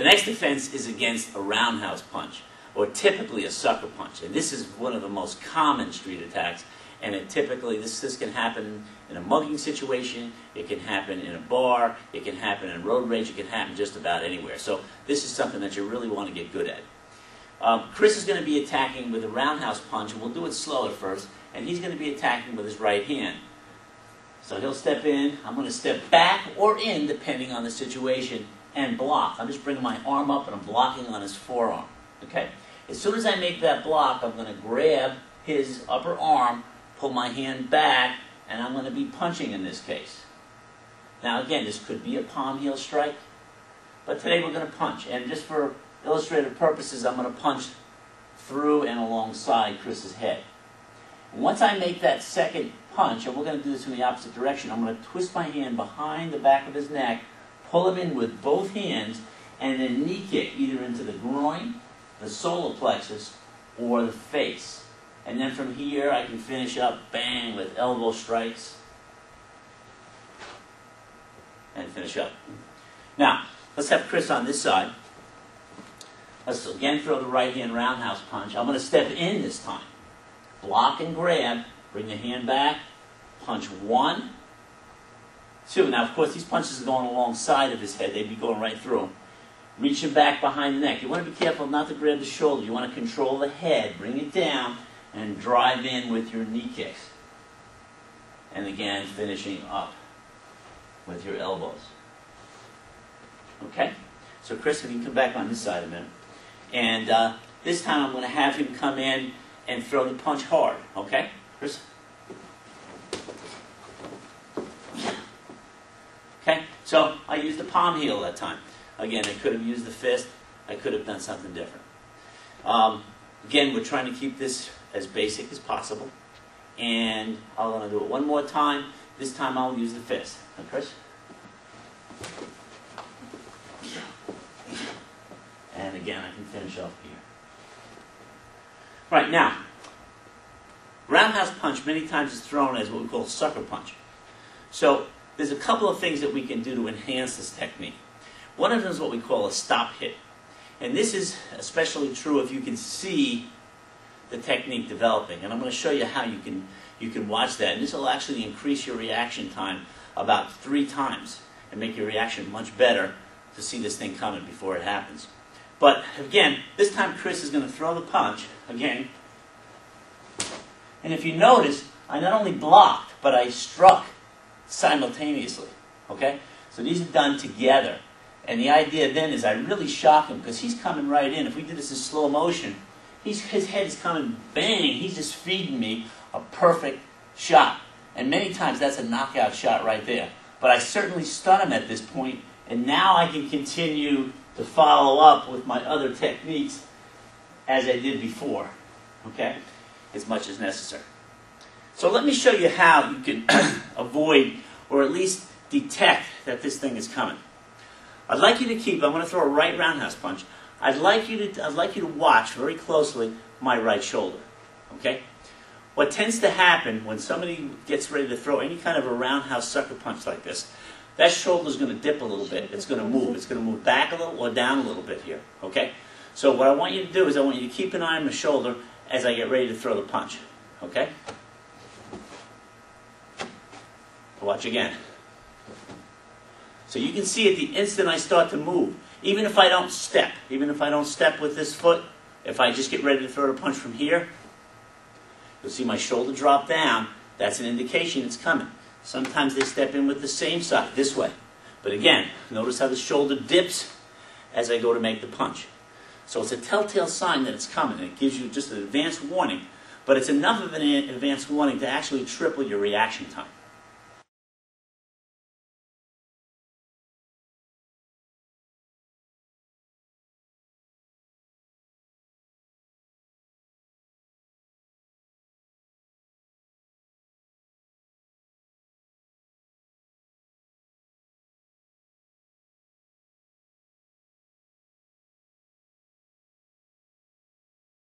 The next defense is against a roundhouse punch, or typically a sucker punch. And this is one of the most common street attacks. And it typically, this can happen in a mugging situation, it can happen in a bar, it can happen in road rage, it can happen just about anywhere. So this is something that you really want to get good at. Chris is going to be attacking with a roundhouse punch, and we'll do it slow at first, and he's going to be attacking with his right hand. So he'll step in, I'm going to step back or in, depending on the situation, and block. I'm just bringing my arm up and I'm blocking on his forearm. Okay? As soon as I make that block, I'm going to grab his upper arm, pull my hand back, and I'm going to be punching in this case. Now again, this could be a palm heel strike, but today we're going to punch. And just for illustrative purposes, I'm going to punch through and alongside Chris's head. And once I make that second punch, and we're going to do this in the opposite direction, I'm going to twist my hand behind the back of his neck, pull him in with both hands, and then knee kick either into the groin, the solar plexus, or the face. And then from here, I can finish up, bang, with elbow strikes. And finish up. Now, let's have Chris on this side. Let's again throw the right hand roundhouse punch. I'm going to step in this time. Block and grab. Bring the hand back. Punch 1, 2. Now, of course, these punches are going alongside of his head. They'd be going right through him. Reach him back behind the neck. You want to be careful not to grab the shoulder. You want to control the head. Bring it down. And drive in with your knee kicks. And again, finishing up with your elbows. Okay? So Chris, if you can come back on this side a minute. And this time I'm going to have him come in and throw the punch hard. Okay? Chris? Okay? So I used the palm heel that time. Again, I could have used the fist. I could have done something different. Again, we're trying to keep this as basic as possible. And I'm going to do it one more time. This time I'll use the fist. Now, Chris? And again, I can finish off here. Right, now, roundhouse punch many times is thrown as what we call a sucker punch. So there's a couple of things that we can do to enhance this technique. One of them is what we call a stop hit. And this is especially true if you can see the technique developing. And I'm going to show you how you can watch that. And this will actually increase your reaction time about 3 times and make your reaction much better to see this thing coming before it happens. But again, this time Chris is going to throw the punch again. And if you notice, I not only blocked, but I struck simultaneously. Okay? So these are done together. And the idea then is I really shock him because he's coming right in. If we did this in slow motion, his head is coming bang. He's just feeding me a perfect shot. And many times that's a knockout shot right there. But I certainly stun him at this point, and now I can continue to follow up with my other techniques as I did before. Okay? As much as necessary. So let me show you how you can avoid or at least detect that this thing is coming. I'd like you to keep, I'm going to throw a right roundhouse punch. I'd like you to watch very closely my right shoulder. Okay? What tends to happen when somebody gets ready to throw any kind of a roundhouse sucker punch like this, that shoulder is going to dip a little bit. It's going to move. It's going to move back a little or down a little bit here. Okay? So what I want you to do is I want you to keep an eye on the shoulder as I get ready to throw the punch. Okay? Watch again. So you can see at the instant I start to move, even if I don't step with this foot, if I just get ready to throw the punch from here, you'll see my shoulder drop down. That's an indication it's coming. Sometimes they step in with the same side, this way. But again, notice how the shoulder dips as I go to make the punch. So it's a telltale sign that it's coming. It gives you just an advanced warning, but it's enough of an advanced warning to actually triple your reaction time.